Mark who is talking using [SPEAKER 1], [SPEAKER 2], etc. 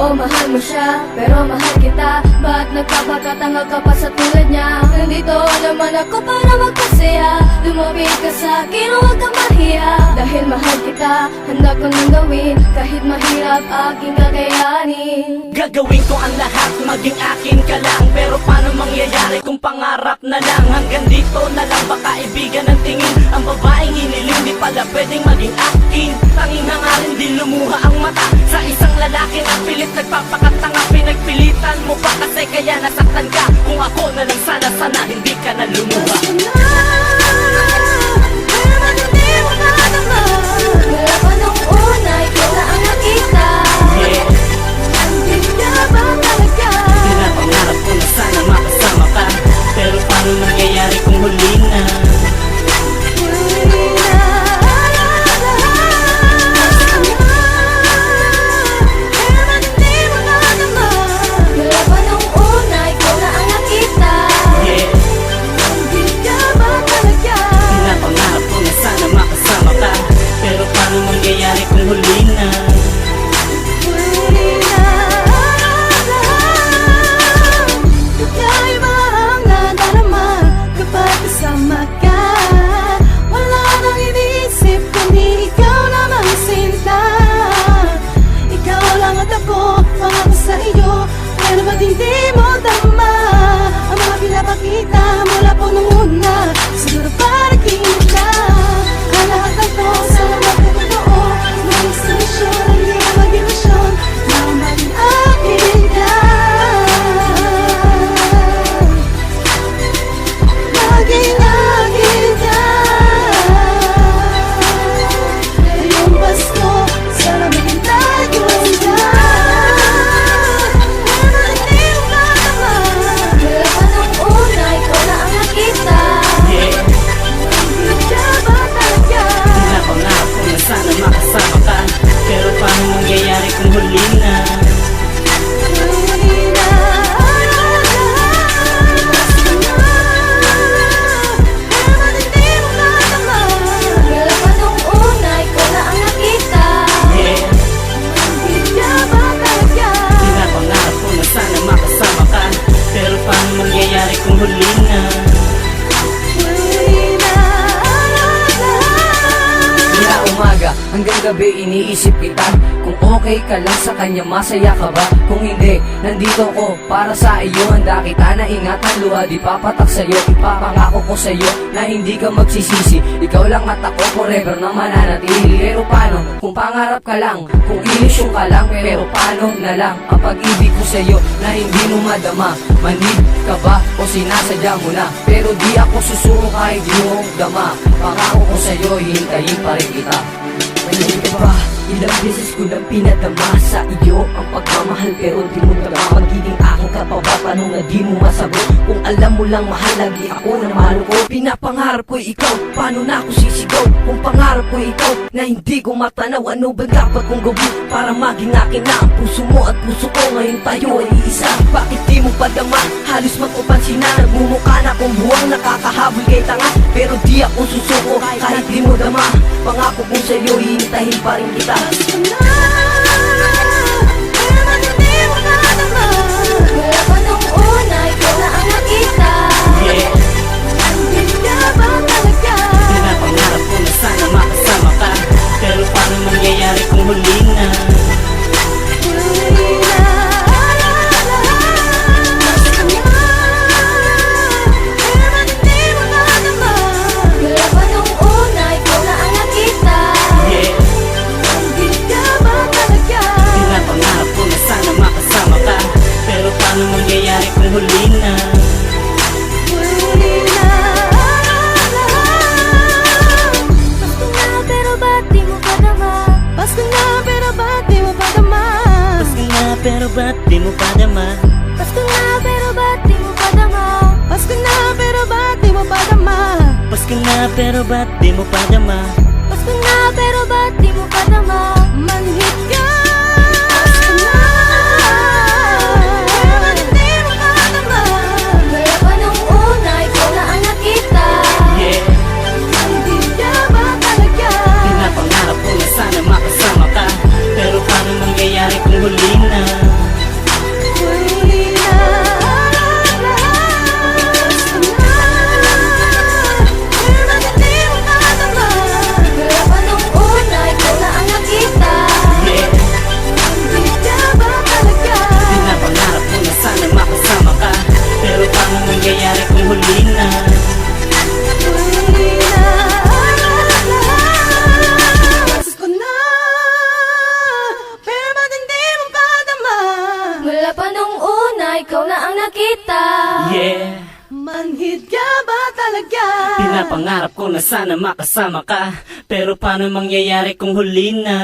[SPEAKER 1] Oo, mahal mo siya, pero mahal kita. Ba't nagpapakatanga ka pa sa tulad niya? Nandito naman ako para magpasaya. Lumapit ka sa akin, huwag kang mahiya. Dahil mahal kita, handa ko nang gawin kahit mahirap aking kakayanin.
[SPEAKER 2] Gagawin ko ang lahat, maging akin ka lang. Pero paano mangyayari kung pangarap na lang? Hanggang dito na lang, baka ibigan ng tingin. Ang babaeng hiniling, di pala pwedeng maging akin. Tanging hangarin, di lumuha ang mata sa isang lalaki na pilit nagpapakatanga. Pinagpilitan mo pa kasi kaya nasaktan ka. Kung ako na lang sana hindi ka na lumuha.
[SPEAKER 1] Wala pa nung una, ikaw na ang nakita.
[SPEAKER 2] Yeah,
[SPEAKER 1] Hindi ka ba talaga?
[SPEAKER 2] pinapangarap ko na sana makasama ka. Pero paano nangyayari kung huli na?
[SPEAKER 1] Wala pa nung una, ikaw na ang nakita.
[SPEAKER 2] Yeah,
[SPEAKER 1] Hindi ka ba talaga?
[SPEAKER 2] pinapangarap ko na sana makasama ka. Pero paano mangyayari kung huli na?
[SPEAKER 1] Huli na. Kakaiba ang nadarama kapag kasama ka. Wala nang iniisip kundi ikaw lamang sinta. Ikaw lang at ako, pangako sa iyo. Pero ba't hindi mo tama ang mga pinapakita mula po nung una? Siguro parating ka. Ang lahat ng to sa magkatotoo. Maging solusyon, hindi na maging ilusyon. Na maging akin ka. Maging akin ka. Ngayong Pasko, sana maging tayo ka. Hindi mo matama. Wala pa nung una, ikaw na ang nakita.
[SPEAKER 2] Yeah,
[SPEAKER 1] Hindi ka ba talaga?
[SPEAKER 2] pinapangarap ko na sana makasama ka. Pero paano mangyayari kung huli na?
[SPEAKER 1] Huli na. Pero ba't hindi mo matama? Wala pa nung una, ikaw na ang nakita.
[SPEAKER 2] Yeah,
[SPEAKER 1] Hindi ka ba talaga?
[SPEAKER 2] pinapangarap ko na sana makasama ka. Pero paano mangyayari kung huli na?
[SPEAKER 1] Huli na.
[SPEAKER 3] Mula umaga hanggang gabi iniisip kita. Kung okay ka lang sa kanya, masaya ka ba? Kung hindi, nandito ko para sa iyo. Handa kita na ingatan, luha di papatak sa'yo. Ipapangako ko sa'yo na hindi ka magsisisi. Ikaw lang at ako forever na mananatili. Pero paano kung pangarap ka lang? Kung ilusyon ka lang, pero paano na lang ang pag-ibig ko sa'yo na hindi mo madama? Manid ka ba o sinasadya mo na? Pero di ako susuko kahit di mo dama. Pangako ko sa'yo, hintayin pa rin kita. Manid ka ba? Ilang beses ko nang pinadama sa iyo ang pagmamahal, pero di mo dama. Magiging aking ka pa ba? Paano na di mo masagot? Kung alam mo lang mahal lagi ako na mahal ko. Pinapangarap ko ikaw, paano na ako sisigaw? Kung pangarap ko ikaw na hindi ko matanaw, ano ba dapat kong gawin para maging akin na ang puso mo at puso ko? Ngayon tayo ay iisa. Bakit di mo padama? Halos mapapansin na nagmumukha na kung buwang nakakahabol kay tanga. Pero di ako susuko kahit di mo dama. Pangako ko sa'yo, hihintayin pa rin kita.
[SPEAKER 1] Pasko na. Pero ba't hindi mo matama? Wala pa nung una, ikaw na ang nakita.
[SPEAKER 2] Yeah,
[SPEAKER 1] Hindi ka ba talaga?
[SPEAKER 2] pinapangarap ko na sana makasama ka. Pero paano mangyayari kung huli na?
[SPEAKER 1] Huli na. Pasko na. Pero ba't hindi mo matama? Wala pa nung una, ikaw na ang nakita.
[SPEAKER 2] Yeah,
[SPEAKER 1] Hindi ka ba talaga?
[SPEAKER 2] pinapangarap ko na sana makasama ka. Pero paano mangyayari kung huli na?
[SPEAKER 1] Huli na. Pasko na, pero ba't di mo padama? Pasko na, pero ba't di mo padama?
[SPEAKER 2] Pasko na, pero ba't di mo padama?
[SPEAKER 1] Pasko na, pero ba't di mo padama? Pasko na, pero ba't di mo padama?
[SPEAKER 2] Pasko na, pero ba't di mo padama?
[SPEAKER 1] Pasko na, pero ba't di mo padama? Manhid ka. Pasko na. Pero ba't hindi mo padama? Wala pa nung una, ikaw na ang nakita.
[SPEAKER 2] Yeah,
[SPEAKER 1] Hindi ka ba talaga?
[SPEAKER 2] pinapangarap ko na sana makasama ka. Pero paano mangyayari kung huli na? Yeah,
[SPEAKER 1] Manhid ka ba talaga?
[SPEAKER 2] pinapangarap ko na sana makasama ka, pero paano mangyayari kung huli na?